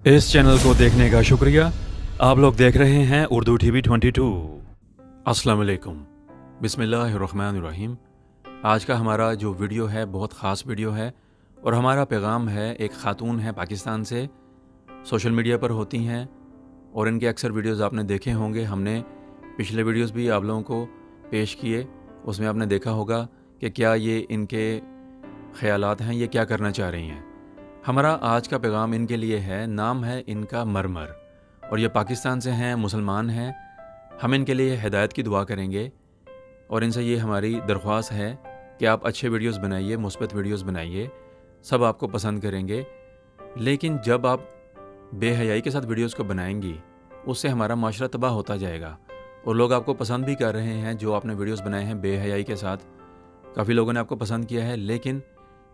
इस चैनल को देखने का शुक्रिया। आप लोग देख रहे हैं उर्दू टीवी 22। अस्सलाम वालेकुम, बिस्मिल्लाहिर्रहमानिर्रहीम। आज का हमारा जो वीडियो है बहुत ख़ास वीडियो है और हमारा पैगाम है एक ख़ातून है पाकिस्तान से, सोशल मीडिया पर होती हैं और इनके अक्सर वीडियोस आपने देखे होंगे। हमने पिछले वीडियोस भी आप लोगों को पेश किए, उसमें आपने देखा होगा कि क्या ये इनके ख़यालात हैं, ये क्या करना चाह रही हैं। हमारा आज का पैगाम इनके लिए है, नाम है इनका मरमर और ये पाकिस्तान से हैं, मुसलमान हैं। हम इनके लिए हिदायत की दुआ करेंगे और इनसे ये हमारी दरख्वास्त है कि आप अच्छे वीडियोस बनाइए, मुस्बत वीडियोस बनाइए, सब आपको पसंद करेंगे। लेकिन जब आप बेहयाई के साथ वीडियोस को बनाएंगी, उससे हमारा माशरा तबाह होता जाएगा और लोग आपको पसंद भी कर रहे हैं। जो आपने वीडियोस बनाए हैं बेहयाई के साथ, काफ़ी लोगों ने आपको पसंद किया है, लेकिन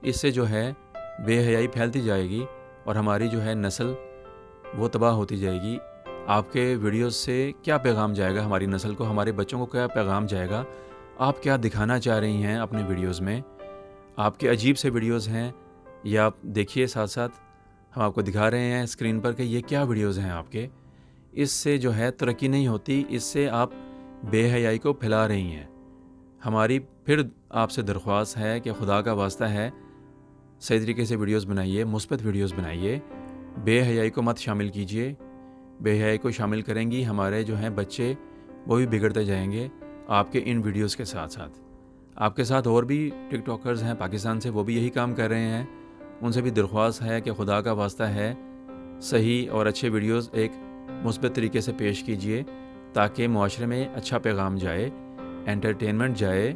इससे जो है बेहयाई फैलती जाएगी और हमारी जो है नस्ल वो तबाह होती जाएगी। आपके वीडियोस से क्या पैगाम जाएगा हमारी नस्ल को, हमारे बच्चों को क्या पैगाम जाएगा, आप क्या दिखाना चाह रही हैं अपने वीडियोस में। आपके अजीब से वीडियोस हैं, ये आप देखिए, साथ साथ हम आपको दिखा रहे हैं स्क्रीन पर कि ये क्या वीडियोस हैं आपके। इससे जो है तरक्की नहीं होती, इससे आप बेहयाई को फैला रही हैं। हमारी फिर आपसे दरख्वास्त है कि खुदा का वास्ता है, सही तरीके से वीडियोस बनाइए, मुस्बत वीडियोस बनाइए, बेहयाई को मत शामिल कीजिए। बेहयाई को शामिल करेंगी हमारे जो हैं बच्चे, वो भी बिगड़ते जाएंगे आपके इन वीडियोस के साथ साथ। आपके साथ और भी टिकटॉकर्स हैं पाकिस्तान से, वो भी यही काम कर रहे हैं। उनसे भी दरख्वास्त है कि खुदा का वास्ता है, सही और अच्छे वीडियोस एक मुस्बत तरीके से पेश कीजिए ताकि मुआशरे में अच्छा पैगाम जाए, एंटरटेनमेंट जाए,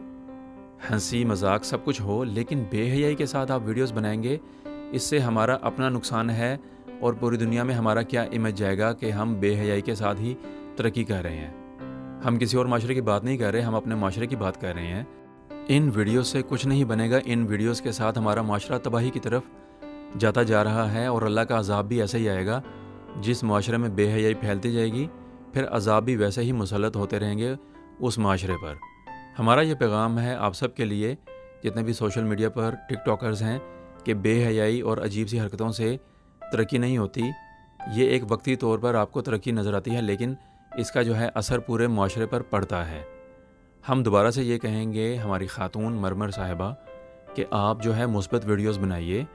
हंसी मजाक सब कुछ हो। लेकिन बेहयाई के साथ आप वीडियोस बनाएंगे, इससे हमारा अपना नुकसान है और पूरी दुनिया में हमारा क्या इमेज जाएगा कि हम बेहयाई के साथ ही तरक्की कर रहे हैं। हम किसी और माशरे की बात नहीं कर रहे, हम अपने माशरे की बात कर रहे हैं। इन वीडियोस से कुछ नहीं बनेगा, इन वीडियोस के साथ हमारा माशरा तबाही की तरफ जाता जा रहा है और अल्लाह का अजाब भी ऐसे ही आएगा। जिस माशरे में बेहयाई फैलती जाएगी, फिर अजाब भी वैसे ही मुसल्लत होते रहेंगे उस माशरे पर। हमारा ये पैगाम है आप सब के लिए, जितने भी सोशल मीडिया पर टिकटॉकर्स हैं, कि बेहयाई और अजीब सी हरकतों से तरक्की नहीं होती। ये एक वक्ती तौर पर आपको तरक्की नज़र आती है, लेकिन इसका जो है असर पूरे माशरे पर पड़ता है। हम दोबारा से ये कहेंगे हमारी ख़ातून मरमर साहिबा कि आप जो है मुस्बत वीडियोस बनाइए।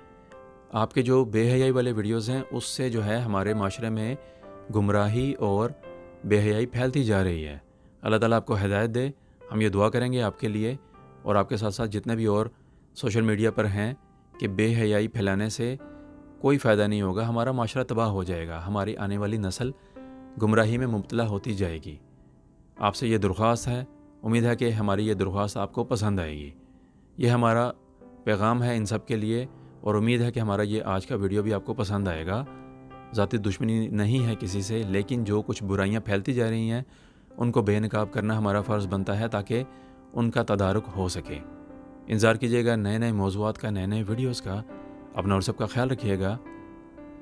आपके जो बेहयाई वाले वीडियोस हैं, उससे जो है हमारे माशरे में गुमराही और बेहयाई फैलती जा रही है। अल्लाह ताला आपको हिदायत दे। हम ये दुआ करेंगे आपके लिए और आपके साथ साथ जितने भी और सोशल मीडिया पर हैं कि बेहयाई फैलाने से कोई फ़ायदा नहीं होगा, हमारा माशरा तबाह हो जाएगा, हमारी आने वाली नस्ल गुमराही में मुब्तला होती जाएगी। आपसे ये दरख्वास्त है, उम्मीद है कि हमारी ये दरख्वास्त आपको पसंद आएगी। ये हमारा पैगाम है इन सब के लिए और उम्मीद है कि हमारा ये आज का वीडियो भी आपको पसंद आएगा। ज़ाती दुश्मनी नहीं है किसी से, लेकिन जो कुछ बुराइयां फैलती जा रही हैं उनको बेनकाब करना हमारा फ़र्ज़ बनता है ताकि उनका तदारुक हो सके। इंतज़ार कीजिएगा नए नए मौज़ूआत का, नए नए वीडियोस का। अपना और सबका ख्याल रखिएगा।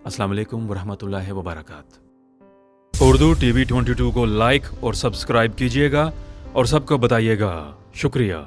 अस्सलाम वालेकुम वरहमतुल्लाहि वबरकात। उर्दू टीवी 22 को लाइक और सब्सक्राइब कीजिएगा और सबको बताइएगा। शुक्रिया।